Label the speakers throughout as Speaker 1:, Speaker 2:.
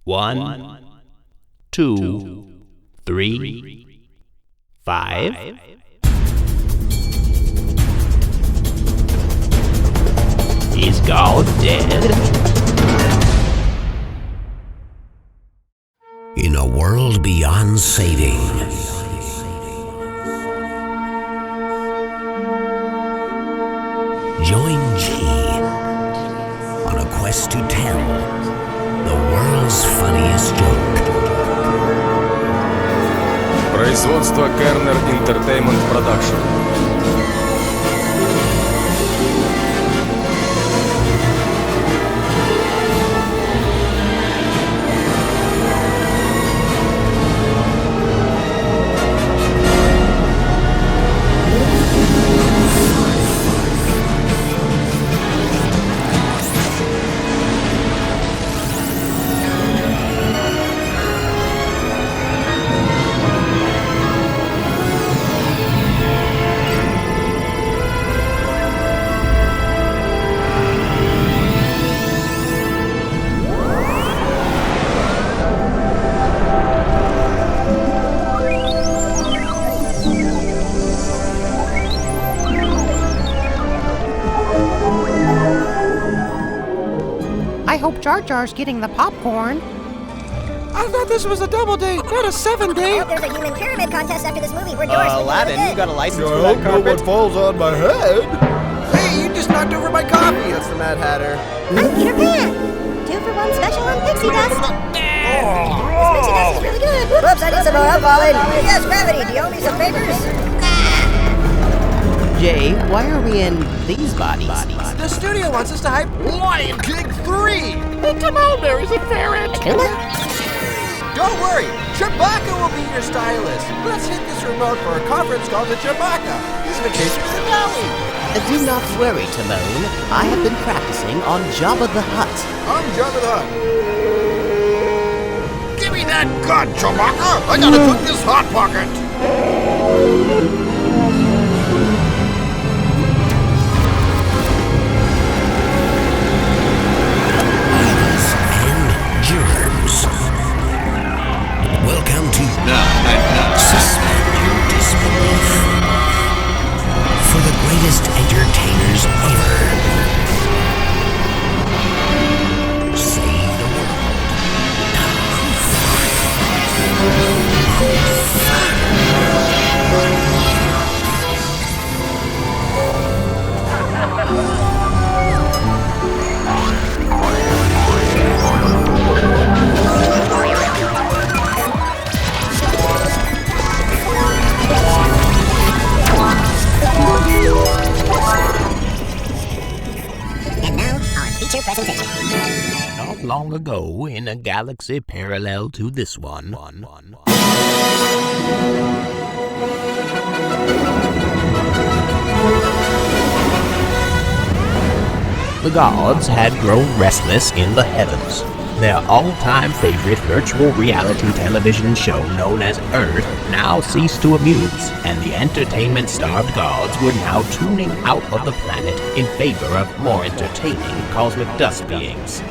Speaker 1: 1, 2, 3, 5. Is God dead?
Speaker 2: In a world beyond saving, join G on a quest to tell the world's funniest joke.
Speaker 3: Производство Kerner Entertainment Production.
Speaker 4: I hope Jar Jar's getting the popcorn.
Speaker 5: I thought this was a double date, not a 7-date.
Speaker 6: There's a human pyramid contest after this movie. We're doors.
Speaker 7: Aladdin, you got a license for
Speaker 5: I
Speaker 7: that
Speaker 5: hope no one
Speaker 7: carpet?
Speaker 5: falls on my head.
Speaker 7: Hey, you just knocked over my coffee! That's the Mad Hatter.
Speaker 6: I'm Peter Pan. 2-for-1 special on pixie dust. This pixie dust is really good. Whoops, I need some more. I'm falling. Yes, Gravity, do you owe me some favors?
Speaker 1: Jay, why are we in these bodies?
Speaker 7: The studio wants us to hype Lion King 3!
Speaker 5: Hey, come on, Mary's a ferret.
Speaker 7: Don't worry, Chewbacca will be your stylist. Let's hit this remote for a conference call to Chewbacca. He's vacation finale.
Speaker 1: Do not worry, Timon. I have been practicing on Jabba the Hutt.
Speaker 7: I'm Jabba the Hutt.
Speaker 5: Give me that gun, Chewbacca. I gotta cook this Hot Pocket.
Speaker 2: Germs. Welcome to Suspend Your Disbelief. For the greatest entertainers ever. Save the world.
Speaker 6: And now, our feature presentation.
Speaker 1: Not long ago, in a galaxy parallel to this one, the gods had grown restless in the heavens. Their all-time favorite virtual reality television show known as Earth now ceased to amuse, and the entertainment-starved gods were now tuning out of the planet in favor of more entertaining cosmic dust beings.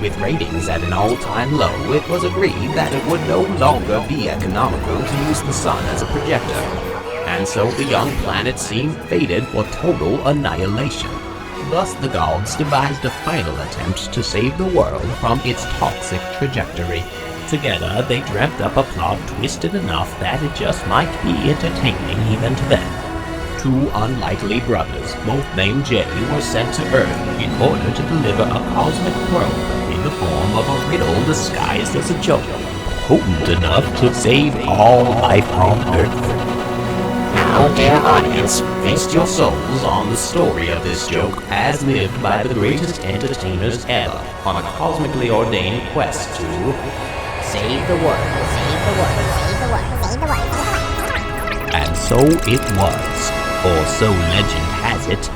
Speaker 1: With ratings at an all-time low, it was agreed that it would no longer be economical to use the sun as a projector, and so the young planet seemed fated for total annihilation. Thus, the gods devised a final attempt to save the world from its toxic trajectory. Together, they dreamt up a plot twisted enough that it just might be entertaining even to them. Two unlikely brothers, both named Jay, were sent to Earth in order to deliver a cosmic probe in the form of a riddle disguised as a joke, potent enough to save all life on Earth. Now, dear audience, feast your souls on the story of this joke as lived by the greatest entertainers ever on a cosmically ordained quest to
Speaker 6: Save the world. Save the world. Save the world. Save the world.
Speaker 1: And so it was, or so legend has it,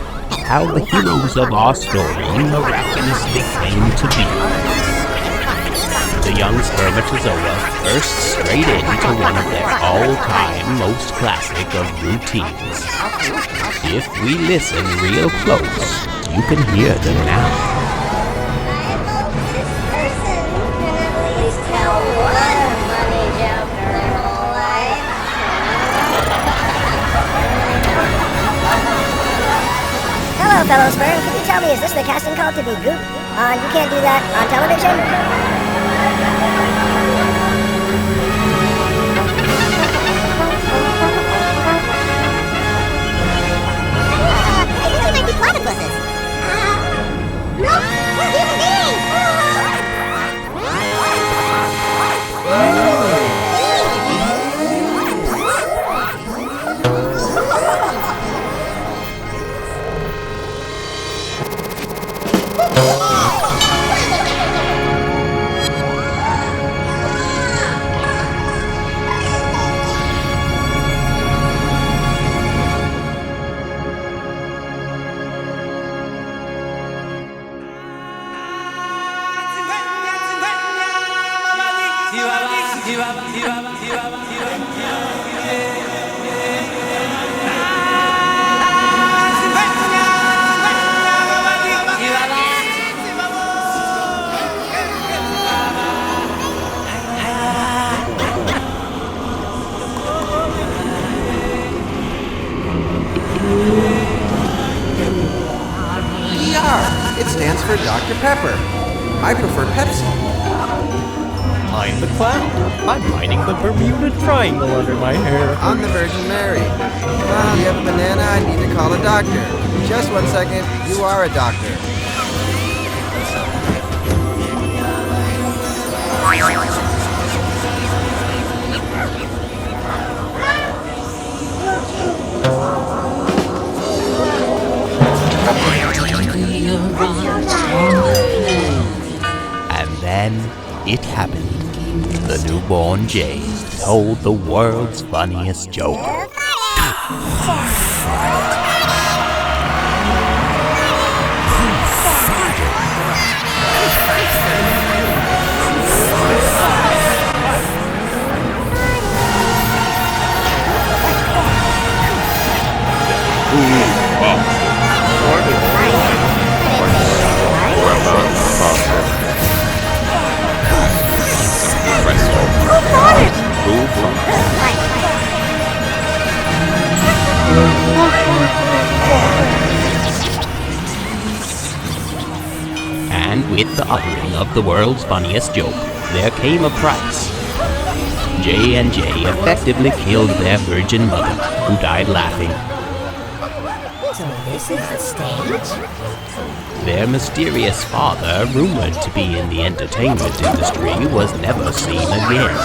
Speaker 1: how the heroes of our story miraculously came to be. The young spermatozoa burst straight into one of their all-time most classic of routines. If we listen real close, you can hear them now.
Speaker 6: I hope this person can at least fellow sperm, can you tell me, is this the casting call to be Goop? You can't do that on television? I think they might be platypuses. No, we're human beings!
Speaker 7: It stands for Dr. Pepper. I prefer Pepsi.
Speaker 8: I'm the clown. I'm hiding the Bermuda Triangle under my hair.
Speaker 7: I'm the Virgin Mary. Mom, you have a banana? I need to call a doctor. Just 1 second. You are a doctor.
Speaker 1: And then it happened. The newborn Jay told the world's funniest joke. And with the uttering of the world's funniest joke, there came a price. J and J effectively killed their virgin mother, who died laughing.
Speaker 6: So this is the stage?
Speaker 1: Their mysterious father, rumored to be in the entertainment industry, was never seen again.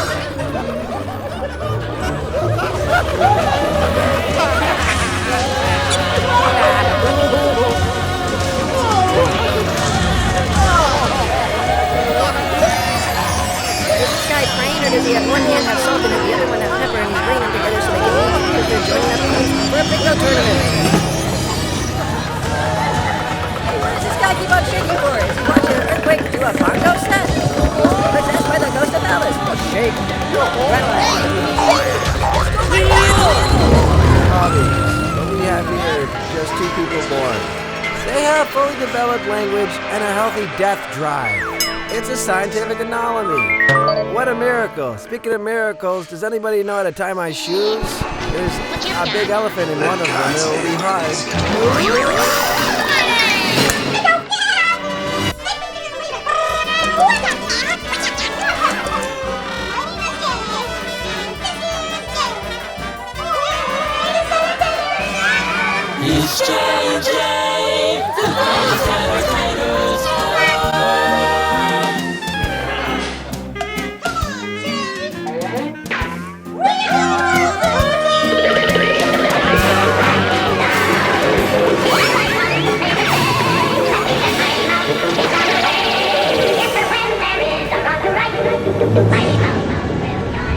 Speaker 6: Does he have one hand have salt in it, the other one have pepper, and he's bringing them together so they can eat because they're joining up for a bingo tournament? Hey, what does this guy keep on shaking for? Is he watching an earthquake do a bongo set? Possessed by the ghost of Alice. Shake.
Speaker 7: Hobbies. What we have here, just 2 people born. They have fully developed language and a healthy death drive. It's a scientific anomaly. What a miracle. Speaking of miracles, does anybody know how to tie my shoes? There's a big elephant in one of them. It'll be hard.
Speaker 9: It's J&J, the best entertainers are.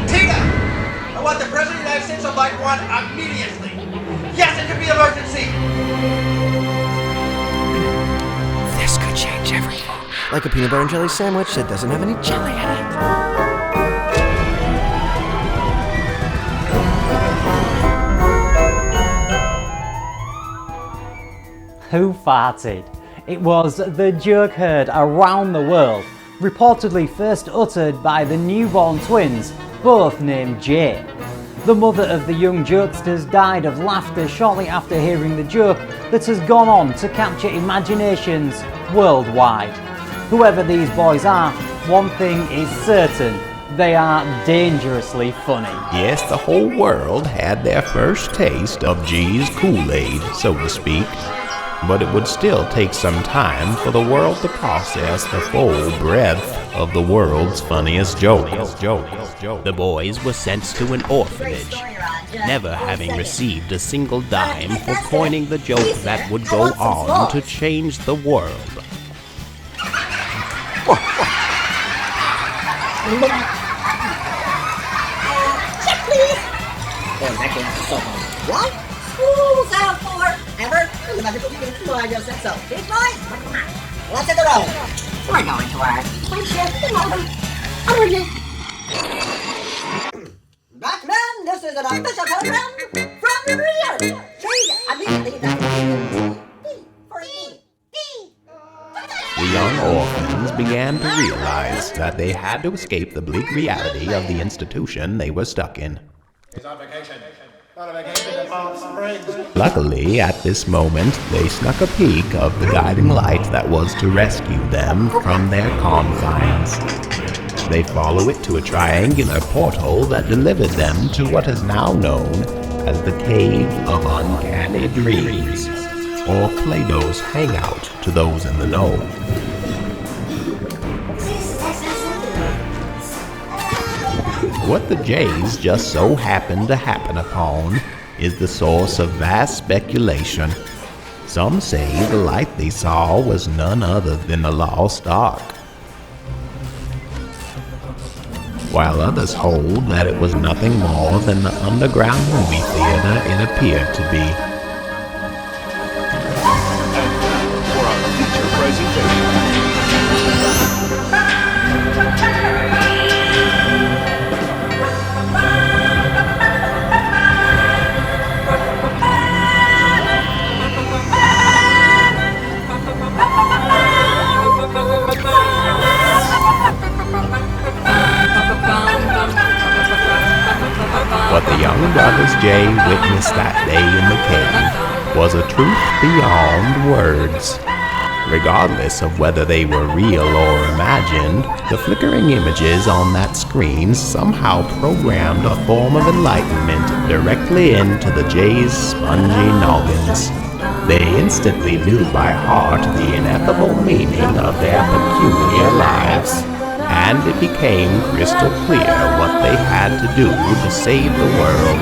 Speaker 10: Tina! I want the President of the United States of Light One immediately! Yes, it could be emergency!
Speaker 7: This could change everything. Like a peanut butter and jelly sandwich that doesn't have any jelly in it.
Speaker 11: Who farted? It was the joke heard around the world, reportedly first uttered by the newborn twins, both named Jay. The mother of the young jokesters died of laughter shortly after hearing the joke that has gone on to capture imaginations worldwide. Whoever these boys are, one thing is certain: they are dangerously funny.
Speaker 1: Yes, the whole world had their first taste of G's Kool-Aid, so to speak. But it would still take some time for the world to process the full breadth of the world's funniest joke. The boys were sent to an orphanage, never having received a single dime for coining the joke that would go on to change the world.
Speaker 6: Check, please. Damn, that game's so fun. What? School's out for ever. The magical beginning. No, I just said so. Big boy, let's hit the road. We're going to our Batman, this is an official telegram from the real. Immediately that for E.
Speaker 1: The young orphans began to realize that they had to escape the bleak reality of the institution they were stuck in. Luckily, at this moment, they snuck a peek of the guiding light that was to rescue them from their confines. They follow it to a triangular portal that delivered them to what is now known as the Cave of Uncanny Dreams, or Plato's hangout to those in the know. What the Jays just so happened to happen upon is the source of vast speculation. Some say the light they saw was none other than the lost Ark, while others hold that it was nothing more than the underground movie theater it appeared to be.
Speaker 3: For our feature presentation.
Speaker 1: What the young brothers Jay witnessed that day in the cave was a truth beyond words. Regardless of whether they were real or imagined, the flickering images on that screen somehow programmed a form of enlightenment directly into the Jays' spongy noggins. They instantly knew by heart the ineffable meaning of their peculiar lives, and it became crystal clear what they had to do to save the world.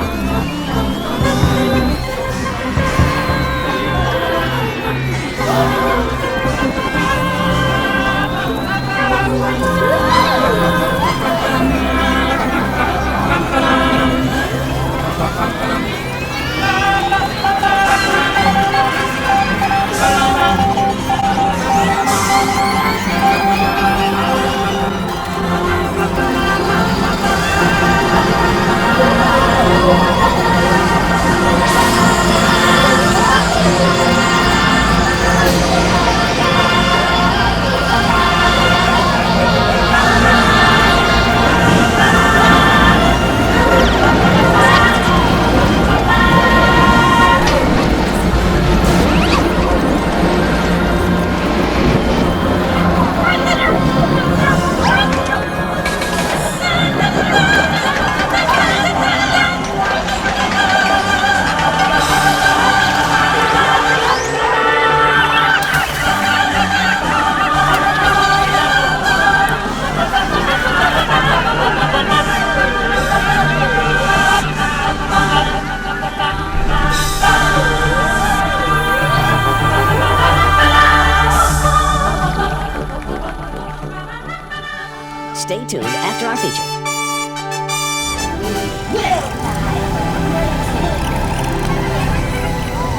Speaker 6: Stay tuned after our feature.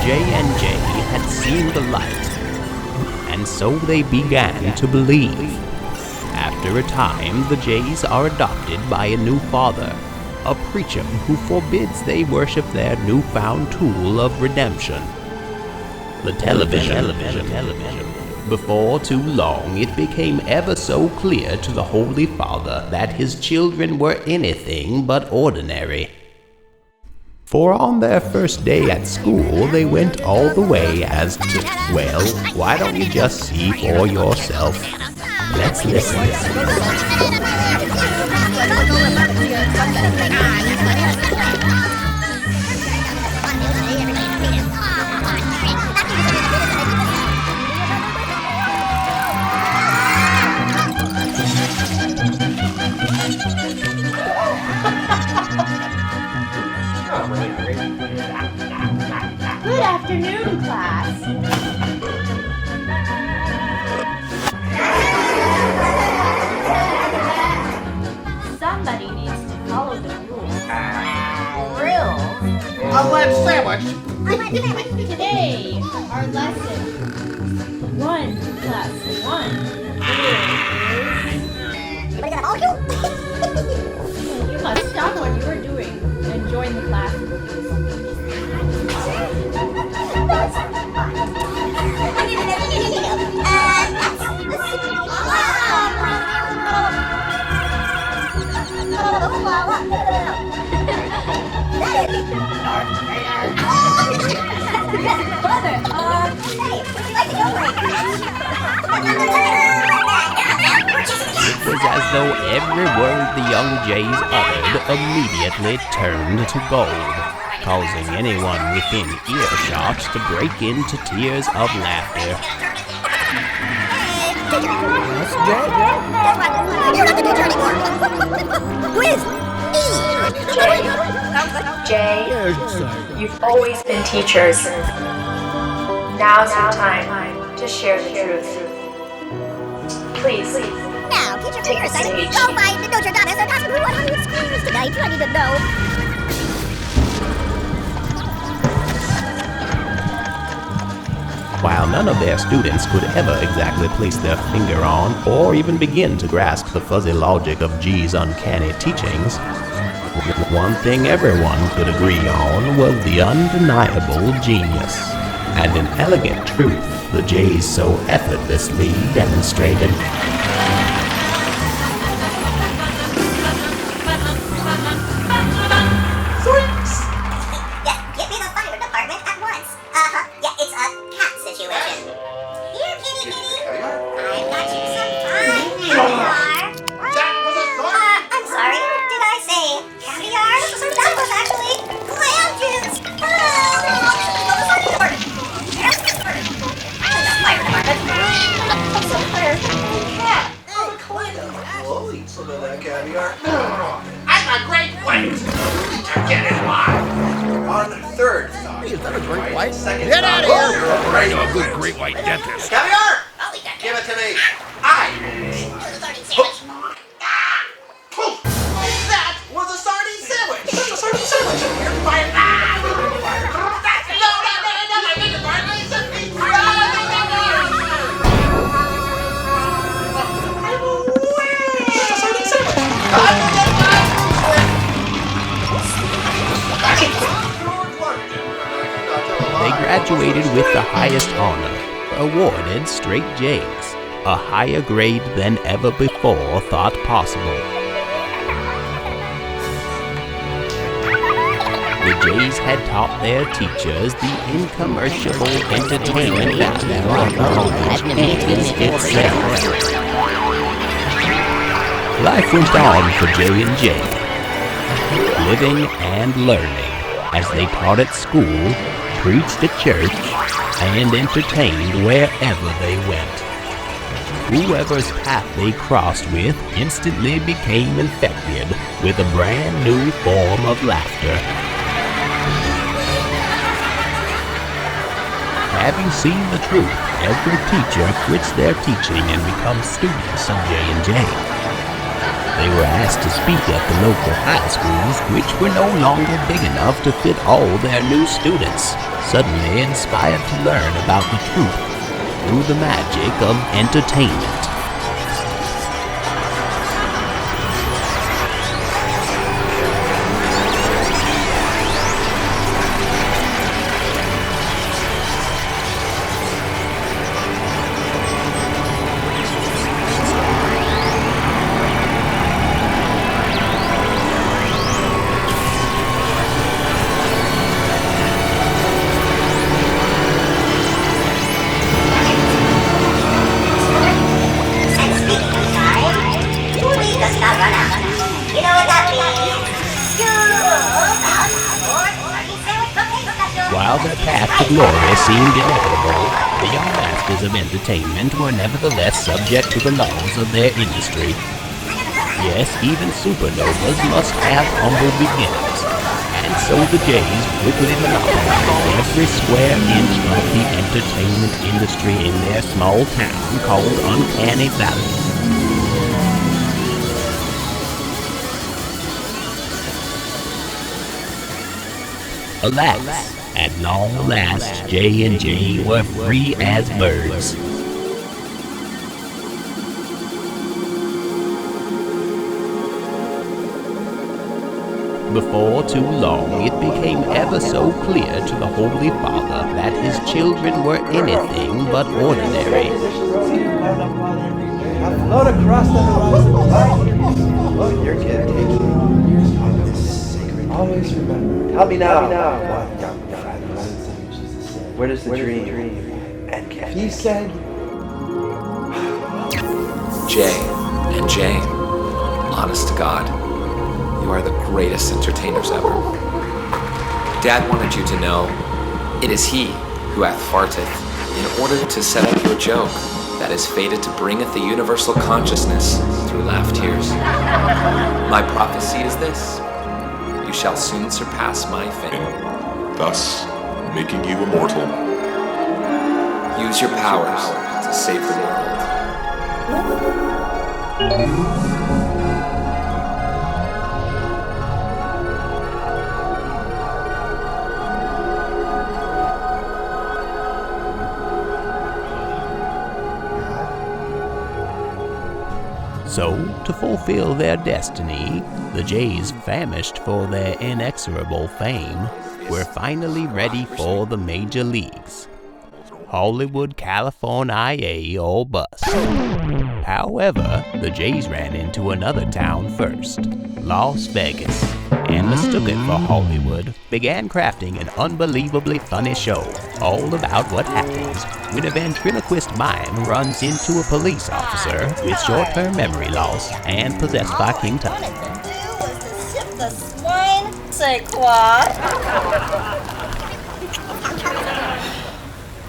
Speaker 1: J&J had seen the light, and so they began to believe. After a time, the Jays are adopted by a new father, a preacher who forbids they worship their newfound tool of redemption, the television. Before too long, it became ever so clear to the Holy Father that his children were anything but ordinary. For on their first day at school, they went all the way as to, well, why don't you just see for yourself? Let's listen.
Speaker 12: Good afternoon, class. Somebody needs to follow the rules. Rules?
Speaker 10: A lead sandwich.
Speaker 12: Today, our lesson 1 plus 1 is... You must stop what you are doing and join the class, please.
Speaker 1: It was as though every word the young Jays uttered immediately turned to gold, causing anyone within earshot to break into tears of laughter.
Speaker 6: You're not the teacher anymore. Who is?
Speaker 13: Jay, you've always been teachers. Now's your time to share the truth. Please.
Speaker 6: Now, teacher from your side, go find the Notre Dame and ask me 100 squares tonight. I need to know.
Speaker 1: While none of their students could ever exactly place their finger on or even begin to grasp the fuzzy logic of G's uncanny teachings, one thing everyone could agree on was the undeniable genius and an elegant truth the Jays so effortlessly demonstrated. Graduated with the highest honor, awarded straight J's, a higher grade than ever before thought possible. The Jays had taught their teachers the incommerciable entertainment value of knowledge is itself. Life went on for J and J, living and learning as they taught at school, preached at church, and entertained wherever they went. Whoever's path they crossed with instantly became infected with a brand new form of laughter. Having seen the truth, every teacher quits their teaching and becomes students of J&J. They were asked to speak at the local high schools, which were no longer big enough to fit all their new students, suddenly inspired to learn about the truth through the magic of entertainment.
Speaker 6: run out. You know what that means?
Speaker 1: While their path to glory seemed inevitable, the young masters of entertainment were nevertheless subject to the laws of their industry. Yes, even supernovas must have humble beginnings, and so the Jays quickly monopolized every square inch of the entertainment industry in their small town called Uncanny Valley. Alas, at long last, J&J were free as birds. Before too long, it became ever so clear to the Holy Father that his children were anything but ordinary.
Speaker 7: Float across the horizon. Look, you're getting always remember. Help me now. Where does the dream? And he said,
Speaker 14: Jay and Jane, honest to God, you are the greatest entertainers ever. Dad wanted you to know, it is he who hath farteth in order to set up your joke that is fated to bringeth the universal consciousness through laugh tears. My prophecy is this, you shall soon surpass my fame.
Speaker 3: Thus, making you immortal.
Speaker 14: Use your powers to save the world.
Speaker 1: So, to fulfill their destiny, the Jays, famished for their inexorable fame, were finally ready for the major leagues. Hollywood, California, or bust. However, the Jays ran into another town first, Las Vegas, and mistook it for Hollywood, began crafting an unbelievably funny show, all about what happens when a ventriloquist mime runs into a police officer with short-term memory loss and possessed by King Tut.
Speaker 6: The swine, say quoi?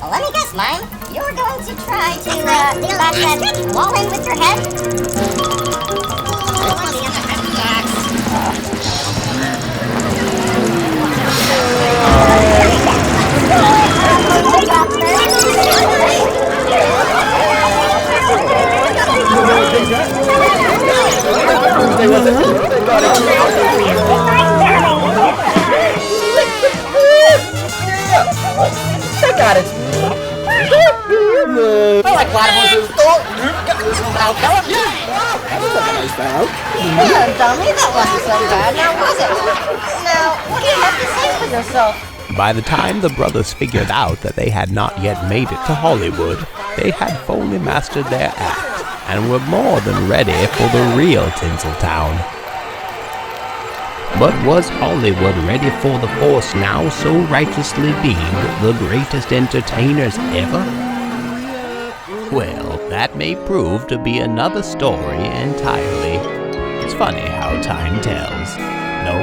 Speaker 6: Well, let me guess, Mime. You're going to try to bash that wall in with your head?
Speaker 5: I got it. I like platypuses.
Speaker 6: Dummy, that wasn't so bad, now was it? Now, what do you have to say for yourself?
Speaker 1: By the time the brothers figured out that they had not yet made it to Hollywood, they had fully mastered their act and were more than ready for the real Tinseltown. But was Hollywood ready for the force now so righteously deemed the greatest entertainers ever? Well, that may prove to be another story entirely. It's funny how time tells. No?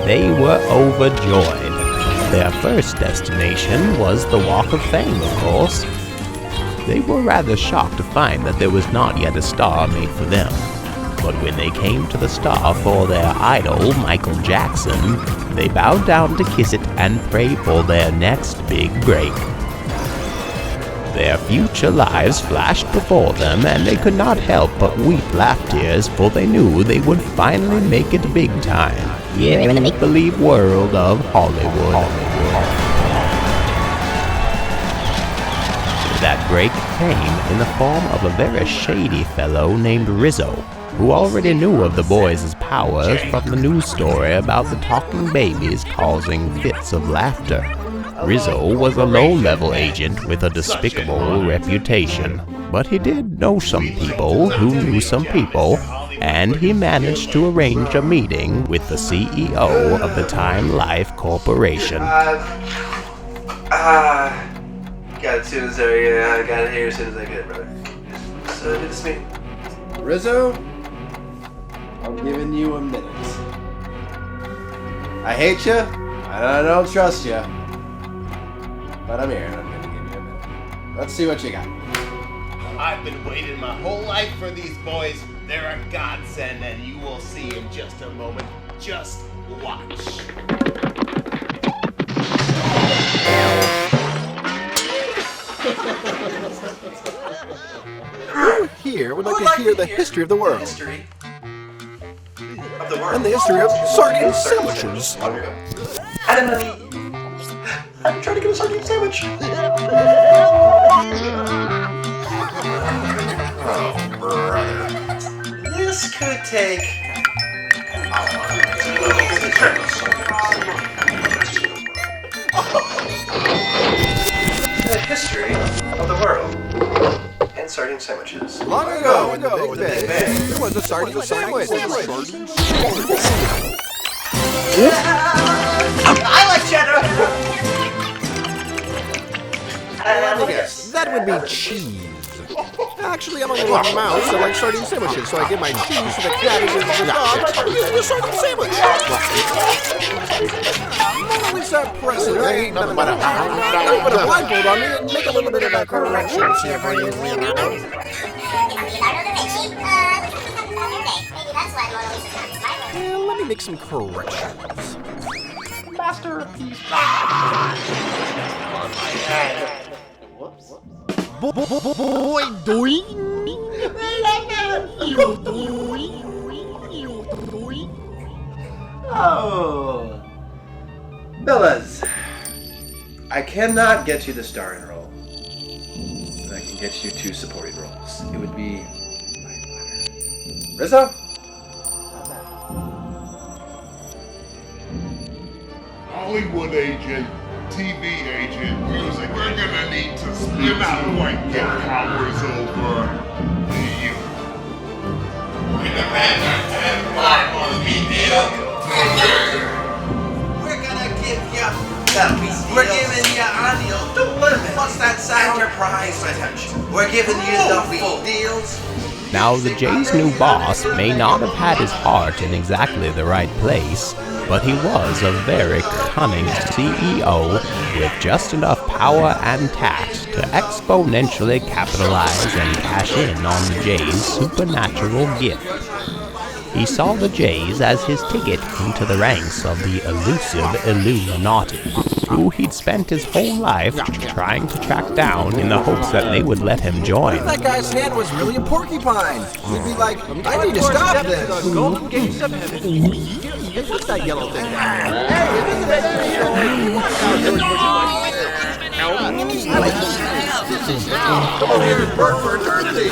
Speaker 1: They were overjoyed. Their first destination was the Walk of Fame, of course. They were rather shocked to find that there was not yet a star made for them. But when they came to the star for their idol, Michael Jackson, they bowed down to kiss it and pray for their next big break. Their future lives flashed before them, and they could not help but weep laugh tears, for they knew they would finally make it big time. Yeah, in the make-believe world of Hollywood. That break came in the form of a very shady fellow named Rizzo, who already knew of the boys' powers from the news story about the talking babies causing fits of laughter. Rizzo was a low-level agent with a despicable reputation, but he did know some people who knew some people, and he managed to arrange a meeting with the CEO of the Time Life Corporation.
Speaker 15: Got it as soon as I got it here as soon as I could, brother. So good to see me.
Speaker 16: Rizzo, I'm giving you a minute. I hate you, and I don't trust you, but I'm here and I'm gonna give you a minute. Let's see what you got.
Speaker 17: I've been waiting my whole life for these boys. They're a godsend, and you will see in just a moment. Just watch.
Speaker 16: Who here would like to hear the history of the world?
Speaker 15: History of the world.
Speaker 16: And the history of sardine sandwiches.
Speaker 15: I'm trying to get a sardine sandwich. Oh, brother. This could take the history of the world and sardine sandwiches.
Speaker 16: Long ago, in the Big Bang, there was a sardine sandwich.
Speaker 15: I like cheddar.
Speaker 16: Let me guess. That would be cheese. Actually, I'm a little mouse. I like sardine sandwiches, so I give my cheese to the cat who gives the dog using a sardine sandwich. Mona Lisa precedent. Ain't nothing but a put a blindfold on me and make a little bit of a correction. See if I use Leonardo. Let me make some corrections.
Speaker 17: Masterpiece. On my head. Whoops.
Speaker 16: Boy, doing. Oh. Bellas, I cannot get you the starring role, but I can get you 2 supporting roles. It would be my honor. Rizzo?
Speaker 18: Hollywood agent, TV agent, music. We're gonna need to split. You're not going to get powers over you. When the man and part on me, deal.
Speaker 10: We're gonna give you we're giving you annual what's that enterprise potential. We're giving you the full deals.
Speaker 1: Now, the Jay's new boss may not have had his heart in exactly the right place, but he was a very cunning CEO with just enough power and tact to exponentially capitalize and cash in on the Jay's supernatural gift. He saw the Jays as his ticket into the ranks of the elusive Illuminati, who he'd spent his whole life trying to track down in the hopes that they would let him join.
Speaker 16: If that guy's hand was really a porcupine, we'd be like, I need to stop this.
Speaker 17: Golden gates of heaven.
Speaker 16: What's that yellow thing? Come on here and burn for eternity.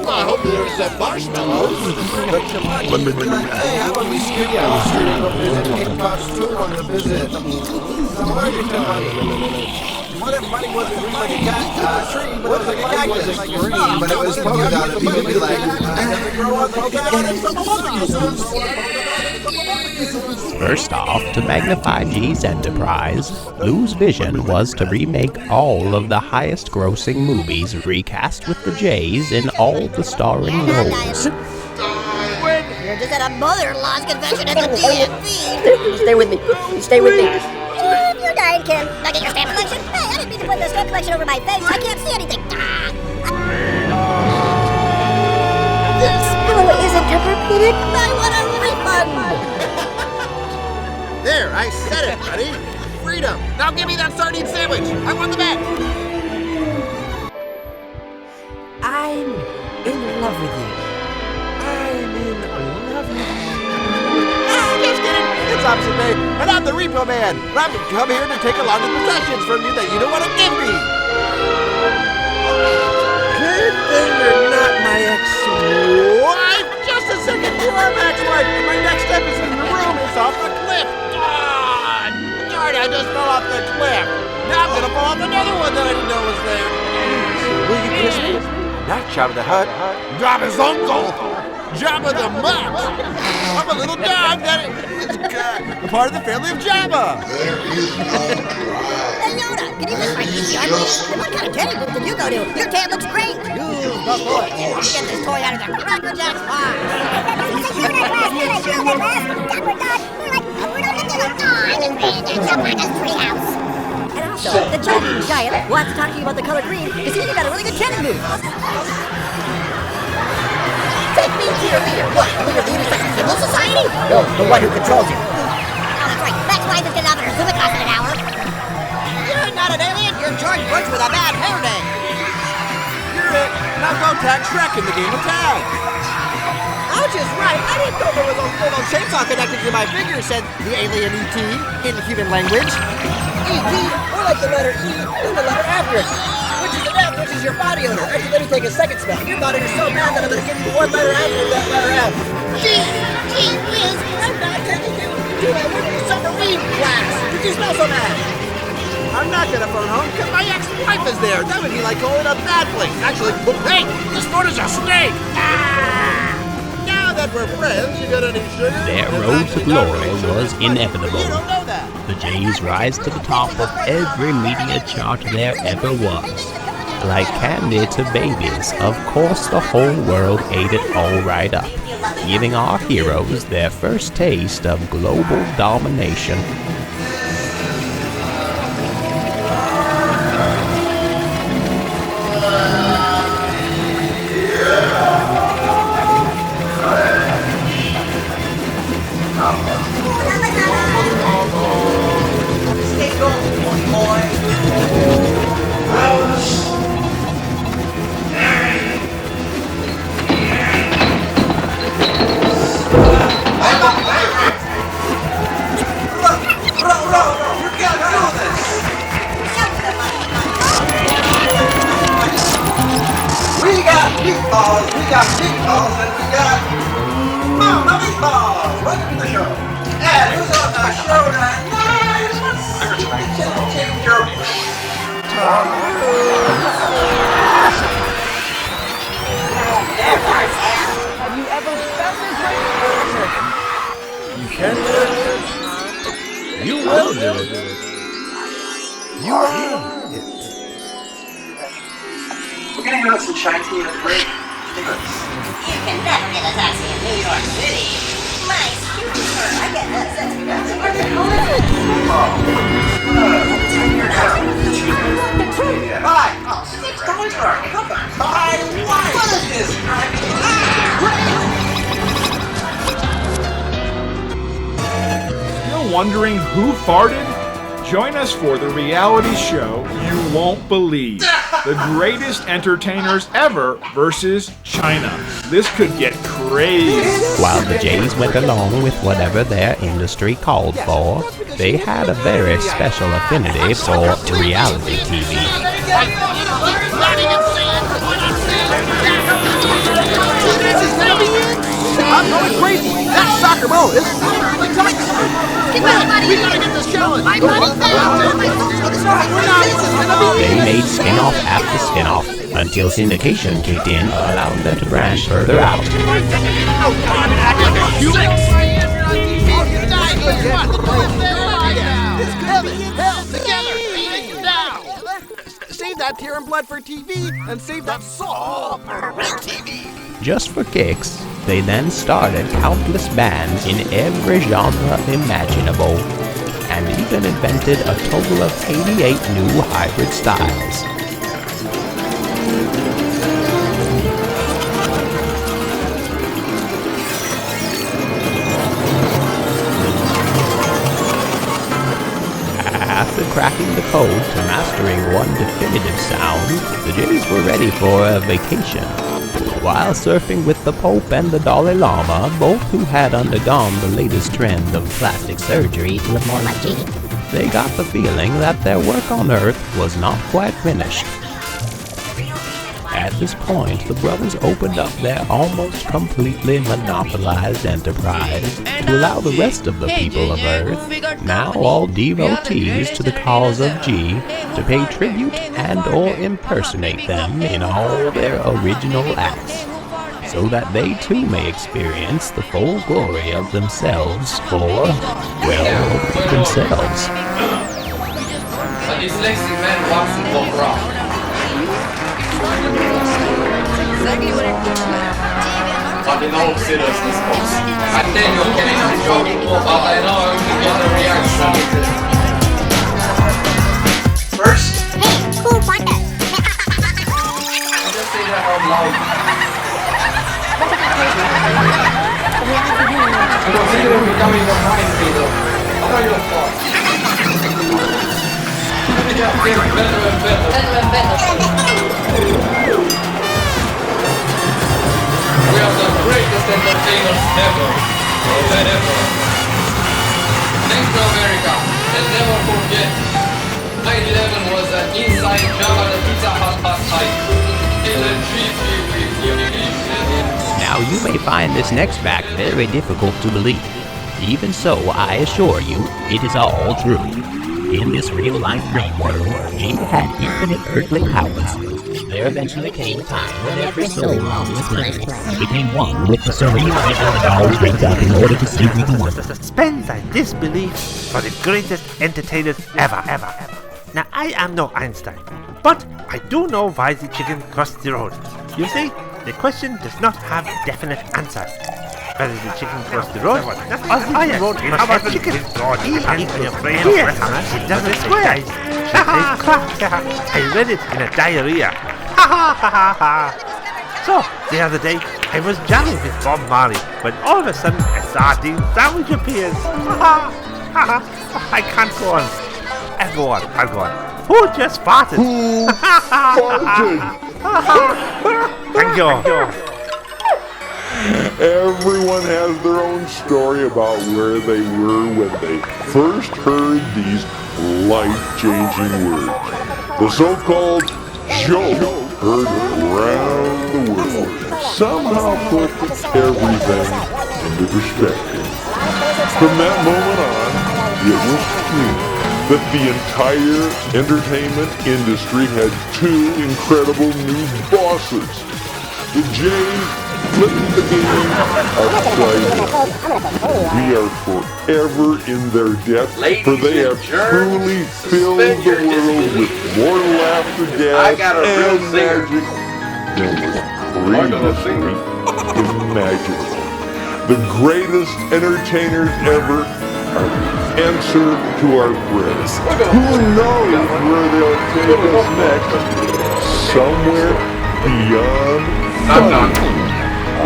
Speaker 16: I hope there's some marshmallows. Hey, how about we scoot down the street and go visit King Bob's tomb on the visit? What if money wasn't green like a tree, but it was like a cactus? Like green, but it was polka dotted. People be like, I have to grow up polka dotted from
Speaker 1: First off, to magnify G's enterprise, Lou's vision was to remake all of the highest-grossing movies recast with the Jays in all the starring roles.
Speaker 19: You're just at a mother-in-law's convention at the DMV. Stay with me. Stay with me. You're dying, Kim. Now get your stamp collection. Hey, I didn't mean to put the stamp collection over my face. I can't see anything. This pillow isn't Tempur-Pedic. I want a refund.
Speaker 16: There, I said it, buddy. Freedom. Now give me that sardine sandwich. I want the bet.
Speaker 20: I'm in love with you. I'm in love with you.
Speaker 16: Just kidding. It's opposite day, and I'm the repo man. I've come here to take a lot of possessions from you that you don't want to give me. Good thing you're not my ex-wife. Just a second, you are my ex-wife. And my next episode in the room is off the cliff. Darn, I just fell off the cliff. Now I'm gonna fall off another one that I didn't know was there. Will you kiss me? Not Jabba the Hutt. Jabba's uncle. Jabba the Mutt. I'm a little dog that is part of the family of Jabba.
Speaker 19: Hey, Yoda, can you just write me What kind of teddy booth did you go to? Your tail looks great. You go for it. Get this toy out of the Cracker Jack's box. And also, the giant wants to talk to you about the color green because you got a really good teddy booth. Take me to your leader. What? The leader of the Unisex Civil Society? No, the one who controls you. Oh, that's right. Max Wise is getting out of her Zuma class in an hour. You're not an alien. You're George Bush with a bad hair day.
Speaker 16: You're it. Now go tag Shrek in the game of tag.
Speaker 6: Ouch is right. I didn't know there was a little chainsaw connected to my finger, said the alien E.T. in human language. E.T. or like the letter E and the letter after it. Which is the F, which is your body odor. Actually, let me take a second smell. Your body is so bad that I'm going to give you one letter after that letter F. Gee whiz, I'm not taking you to a winter submarine class. Did you smell so bad?
Speaker 16: I'm not gonna phone home because my ex-wife is there. That would be like calling a bad place. Actually, hey, this phone is a snake. Ah! Now that we're friends, you got any sugar?
Speaker 1: Their road to glory was inevitable.
Speaker 16: You don't know that.
Speaker 1: The Jays rise to the top of every media chart there ever was. Like candy to babies, of course the whole world ate it all right up, giving our heroes their first taste of global domination.
Speaker 5: Have you ever felt this way?
Speaker 7: You can do it. You will do it. You are it.
Speaker 10: We're gonna go have some chai tea at a break.
Speaker 6: You can never get a taxi in New York City. My stupid sir, I get upset because of where the hell is it?
Speaker 10: Bye! Oh, $6 for a cup of pie? What is this?
Speaker 21: Still wondering who farted? Join us for the reality show you won't believe. The greatest entertainers ever versus China. This could get crazy.
Speaker 1: While the Jays went along with whatever their industry called for, they had a very special affinity for reality TV.
Speaker 16: I'm going crazy. That soccer ball is really tight. We gotta get this challenge.
Speaker 1: They made spin-off after spin-off until syndication kicked in, allowing them to branch further out.
Speaker 16: Save that tear and blood for TV, and save that soul for real TV.
Speaker 1: Just for kicks, they then started countless bands in every genre imaginable, and even invented a total of 88 new hybrid styles. After cracking the code to mastering one definitive sound, the Jays were ready for a vacation. While surfing with the Pope and the Dalai Lama, both who had undergone the latest trend of plastic surgery to look more like Genie, they got the feeling that their work on Earth was not quite finished. At this point, the brothers opened up their almost completely monopolized enterprise to allow the rest of the people of Earth, now all devotees to the cause of G, to pay tribute and or impersonate them in all their original acts, so that they too may experience the full glory of themselves for, well, themselves.
Speaker 14: dyslexic man walks in walk around. But in all seriousness, folks, I tell you, killing is joking, but I know I will get a reaction.
Speaker 10: First,
Speaker 19: Hey, cool podcast.
Speaker 14: Just say that out loud. Consider becoming a mind reader. What are your thoughts? It just gets better and better. We are the greatest entertainers ever. Thanks to America, and never forget, 9/11 was an inside job at the Pizza Hut site.
Speaker 1: Now you may find this next fact very difficult to believe. Even so, I assure you, it is all true. In this real-life dream world, G had infinite earthly powers. There eventually came a time when every soul on this planet became one with the surreal evil that always brings up in order to see with the world.
Speaker 4: The suspense and disbelief for the greatest entertainers ever. Now, I am no Einstein, but I do know why the chicken crossed the road. You see, the question does not have a definite answer. Whether the chicken crossed the road, or the road crossed the chicken. It doesn't square. I read it in a diarrhea. So, the other day, I was jamming with Bob Marley when all of a sudden a sardine sandwich appears. I can't go on. I'll go on. Who just farted?
Speaker 18: Who farted?
Speaker 4: Thank you.
Speaker 18: Everyone has their own story about where they were when they first heard these life-changing words. The so-called joke heard around the world somehow put everything into perspective. From that moment on, it was clear that the entire entertainment industry had two incredible new bosses. The Jays flipped the game upside down. We are forever in their debt, for they have truly filled the world with more laughter, gas, and magic than was previously imaginable. The greatest entertainers ever are the answer to our prayers. Who knows where they'll take us next? Somewhere beyond funny. I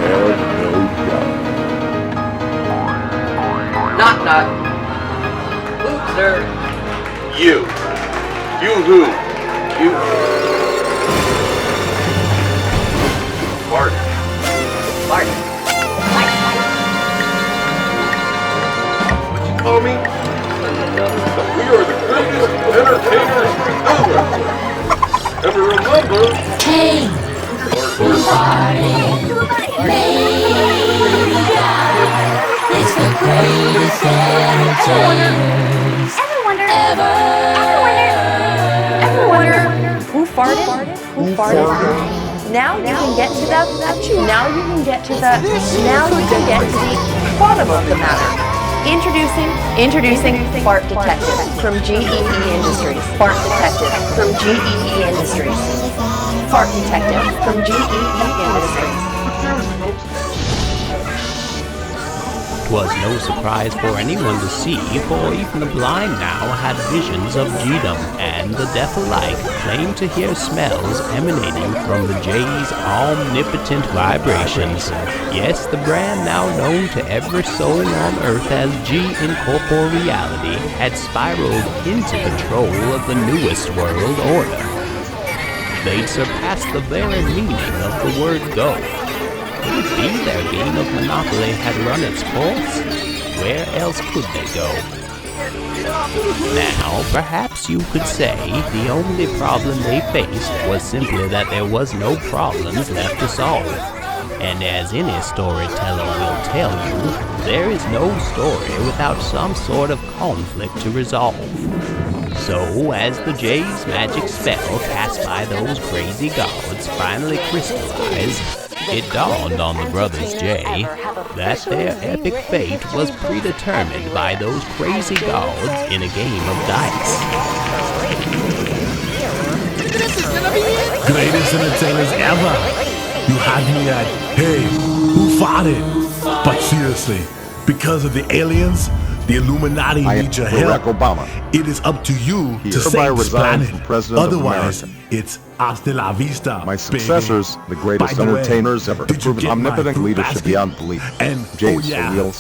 Speaker 18: have no doubt.
Speaker 14: Knock knock. Oops, sir.
Speaker 17: You who? You. Bart. Call me? We are the greatest entertainers ever. And remember,
Speaker 9: Tame. It's the greatest entertainers ever.
Speaker 13: Ever wonder who farted? Now you can get to the bottom of the matter. Introducing Fart Detective from GEE Industries. Fart Detective from GEE Industries. Fart Detective from GEE Industries.
Speaker 1: 'Twas no surprise for anyone to see, for even the blind now had visions of G-dom, and the deaf alike claimed to hear smells emanating from the J's omnipotent vibrations. Yes, the brand now known to every soul on Earth as G Incorporeality had spiraled into control of the newest world order. They'd surpassed the very meaning of the word go. Could it be their game of Monopoly had run its course? Where else could they go? Now, perhaps you could say the only problem they faced was simply that there was no problems left to solve. And as any storyteller will tell you, there is no story without some sort of conflict to resolve. So, as the J's magic spell cast by those crazy gods finally crystallized, it dawned on the brothers J that their epic fate was predetermined by those crazy gods in a game of dice.
Speaker 16: This is gonna be it!
Speaker 2: Greatest entertainers ever! You had me at, hey, who fought it? But seriously, because of the aliens, the Illuminati need your help.
Speaker 22: Obama.
Speaker 2: It is up to you to save this planet. Otherwise, it's hasta la vista,
Speaker 22: my successors, the greatest entertainers ever, have proven omnipotent leadership beyond belief.
Speaker 2: And
Speaker 22: James,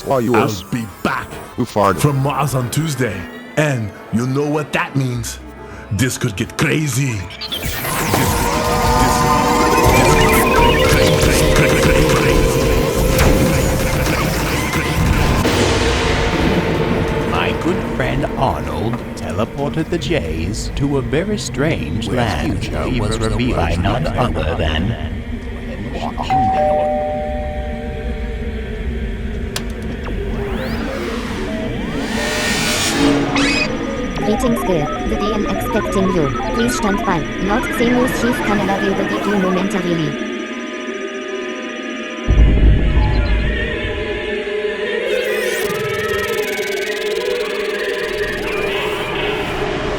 Speaker 22: all yours.
Speaker 2: I'll be back
Speaker 22: Who farted?
Speaker 2: from Mars on Tuesday. And you know what that means. This could get crazy.
Speaker 1: My good friend Arnold teleported the Jays to a very strange land. He was revealed by none other than
Speaker 23: Greetings dear, the day I'm expecting you. Please stand by. Not Samus, Chief Canada will be you momentarily.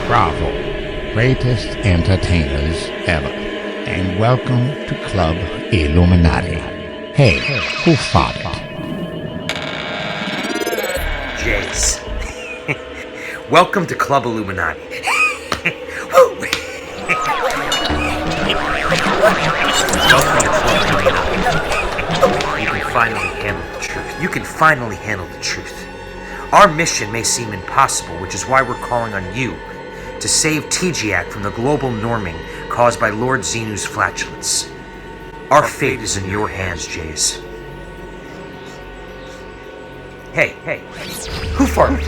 Speaker 24: Bravo, greatest entertainers ever, and welcome to Club Illuminati. Hey, who fought it?
Speaker 25: Jace. Welcome to Club Illuminati. Welcome to Club Illuminati. You can finally handle the truth. You can finally handle the truth. Our mission may seem impossible, which is why we're calling on you to save TGAC from the global norming caused by Lord Xenu's flatulence. Our fate is in your hands, Jace. Hey, who farted?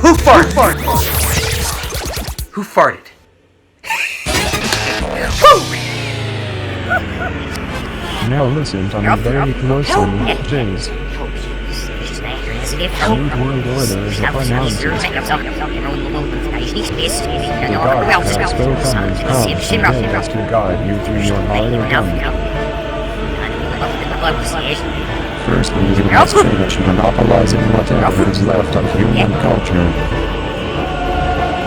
Speaker 25: Who farted? Who farted?
Speaker 26: Now listen to me very closely, James. New world order is upon mountains. The God has both hands come and dares to guide you through your higher gun. Firstly, you must finish monopolizing whatever is left of human culture.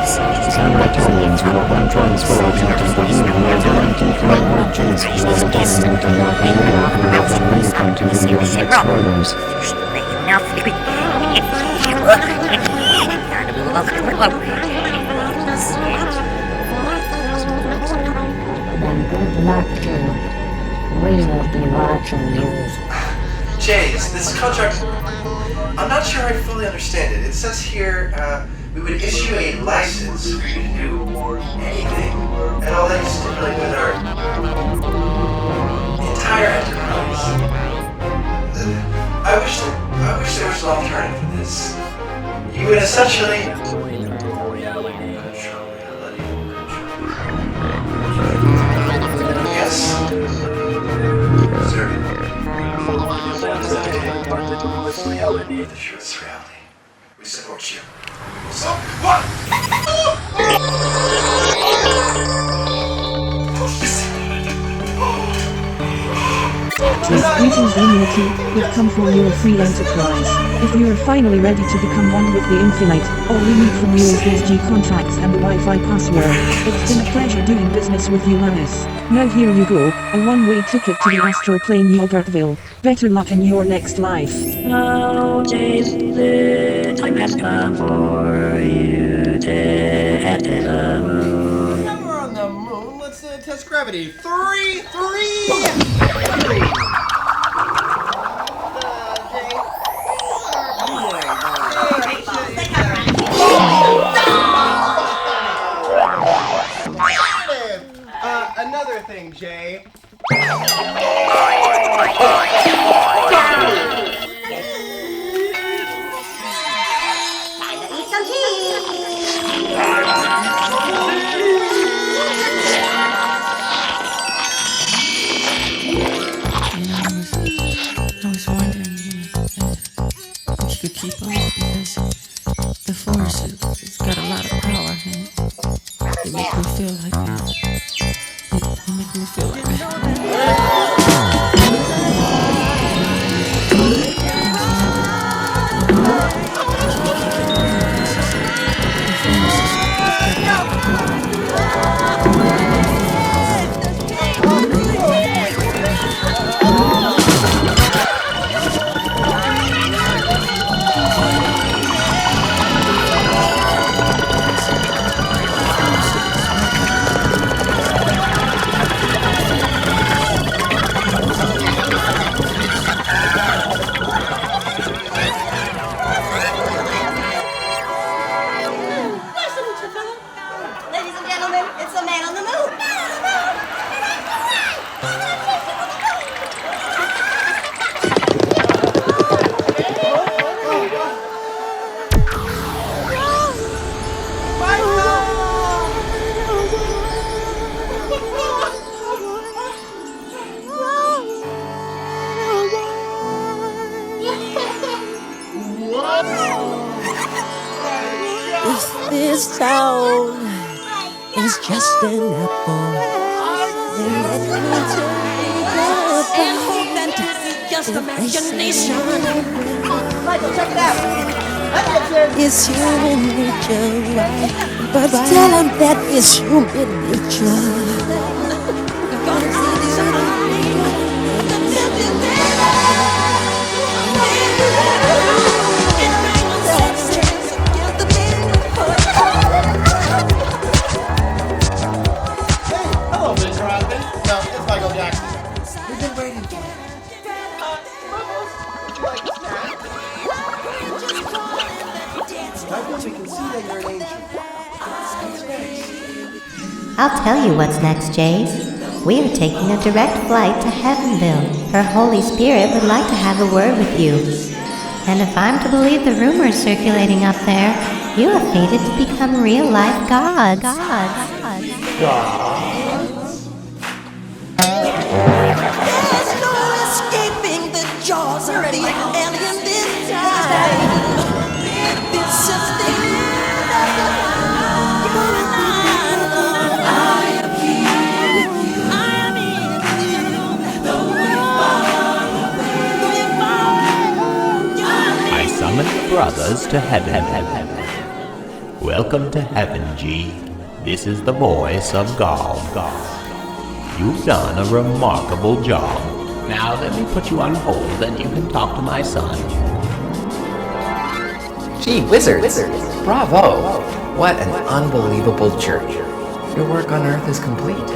Speaker 26: Some reptilians will then transfer it into the universe and languages will descend into your behavior and then into your explorers.
Speaker 23: Good luck to you. We will be watching you.
Speaker 10: James, this contract, I'm not sure I fully understand it. It says here, we would issue a license for you to do anything at all that you stipulate with our entire enterprise. I wish there was an alternative for this. You would essentially Yes. Sir. The truth's reality. We support you. So what?
Speaker 27: Greetings Illuminati, we've come for you a free enterprise. If you are finally ready to become one with the infinite, all we need from you is those G contacts and the Wi-Fi password. It's been a pleasure doing business with you, Lannis. Now here you go, a one-way ticket to the astral plane Yogurtville. Better luck in your next life.
Speaker 23: Oh, James, the time has come for you to head to the moon.
Speaker 16: Now we're on the moon, let's test gravity. 3! Another thing, Jay.
Speaker 28: I was wondering if you could keep up, because the Force has got a lot of power and it makes me feel like You make me feel like that.
Speaker 6: Ladies and gentlemen, it's the man on the moon.
Speaker 28: If this town is just an apple, then let me take a bite. Just imagination.
Speaker 6: Michael, check it out.
Speaker 28: It's human nature, right? But tell him that it's human nature.
Speaker 17: Hello, Mr. Husband. No, it's Michael Jackson. We've been waiting for you. Would you like a snack? Michael, we can see that you're an angel. What's next?
Speaker 3: I'll tell you what's next, Jays. We are taking a direct flight to Heavenville. Her Holy Spirit would like to have a word with you. And if I'm to believe the rumors circulating up there, you are fated to become real-life gods.
Speaker 28: There's no escaping the jaws of the alien this time. It's something that I am here with you. I am here with you. Though we're far away.
Speaker 1: I summon the brothers to heaven. Welcome to heaven, G. This is the voice of God. You've done a remarkable job. Now let me put you on hold and you can talk to my son.
Speaker 14: Gee, wizards! Bravo! What an unbelievable journey. Your work on Earth is complete.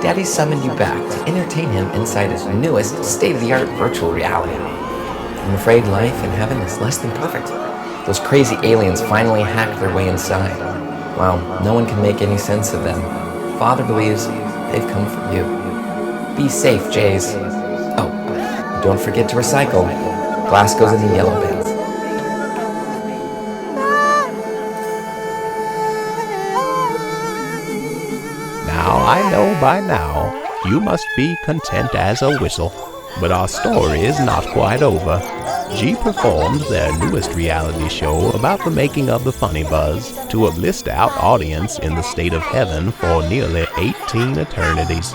Speaker 14: Daddy summoned you back to entertain him inside his newest state-of-the-art virtual reality. I'm afraid life in heaven is less than perfect. Those crazy aliens finally hacked their way inside. Well, no one can make any sense of them. Father believes they've come for you. Be safe, Jays. Oh, don't forget to recycle. Glass goes in the yellow bins.
Speaker 1: Now I know by now you must be content as a whistle, but our story is not quite over. G performed their newest reality show about the making of the Funny Buzz to a blissed-out audience in the state of heaven for nearly 18 eternities.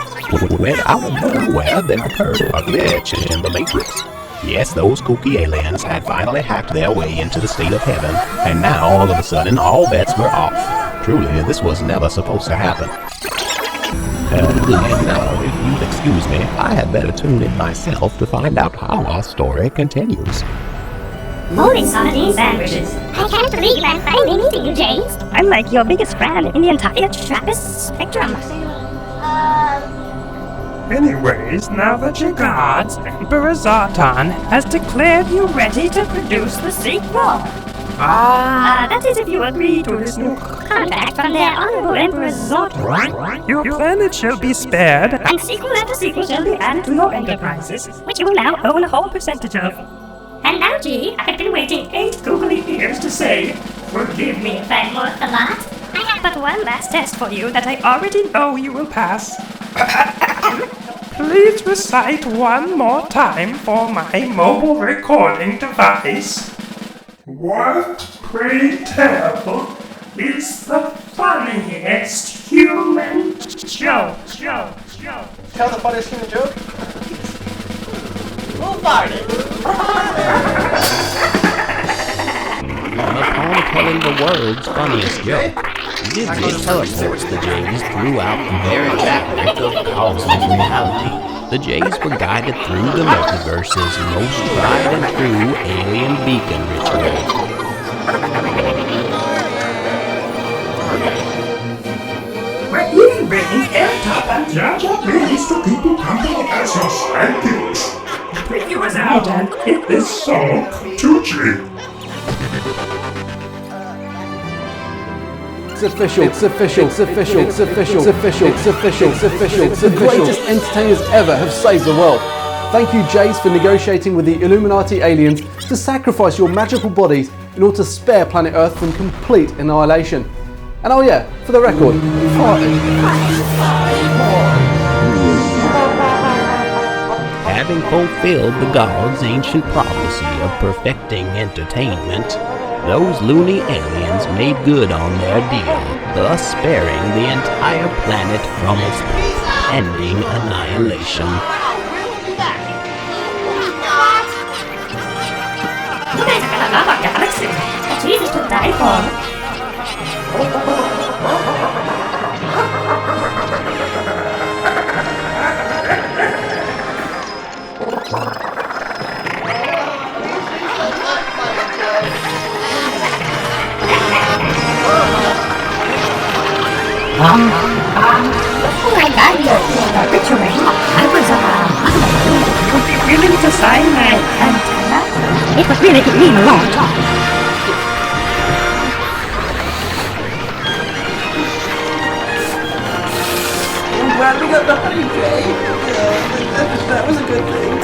Speaker 1: When out of nowhere, there occurred a glitch in the Matrix. Yes, those kooky aliens had finally hacked their way into the state of heaven, and now all of a sudden all bets were off. Truly, this was never supposed to happen. Now, if you'd excuse me, I had better tune in myself to find out how our story continues.
Speaker 5: Holy sardine sandwiches. I can't believe I'm finally meeting you, James. I'm like your biggest fan in the entire Trappist spectrum.
Speaker 7: Anyways, now that you're gods, Emperor Zartan has declared you ready to produce the sequel.
Speaker 5: That is if you agree to this new contract from their honorable Emperor Zartan.
Speaker 7: Your planet shall be spared,
Speaker 5: And sequel after sequel shall be added to your enterprises, which you will now own a whole percentage of. And now, G, I've been waiting 8 googly years to say, forgive me if I'm worth a lot. I have but one last test for you that I already
Speaker 7: know you will pass. Please recite one more time for my mobile recording device. What, pray tell, is the funniest human joke?
Speaker 10: Tell the funniest human joke?
Speaker 6: Who farted?
Speaker 1: Upon telling the world's funniest joke, Zizzy teleports the Jays throughout the very fabric of cosmic reality. The Jays were guided through the multiverse's most tried and true alien beacon ritual.
Speaker 7: We're even bringing Airtop and Jar Jar Binks to keep you company as your sidekicks. The preview is out and it is so Tucci.
Speaker 4: It's official, it's official, it's official, it's official, it's official, it's official, it's official, it's the greatest entertainers ever have saved the world. Thank you, Jays, for negotiating with the Illuminati aliens to sacrifice your magical bodies in order to spare planet Earth from complete annihilation. And oh yeah, for the record,
Speaker 1: Having fulfilled the gods' ancient prophecy of perfecting entertainment, those loony aliens made good on their deal, thus sparing the entire planet from its pending annihilation.
Speaker 5: You guys are gonna love our galaxy. It's easy to die for. Before I got here for the ritual, I was would be willing to sign my antenna. It would really mean a lot.
Speaker 6: I'm glad we got the honey, Jay. That was a good thing.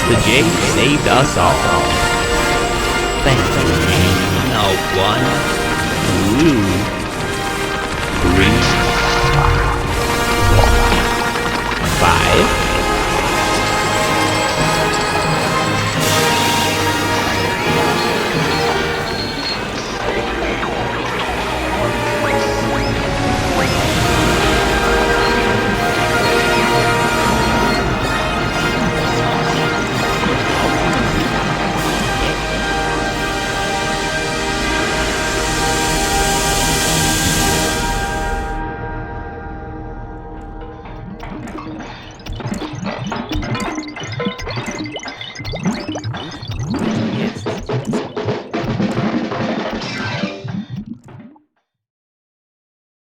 Speaker 1: The Jays saved us all. Thank you, no one. Ooh.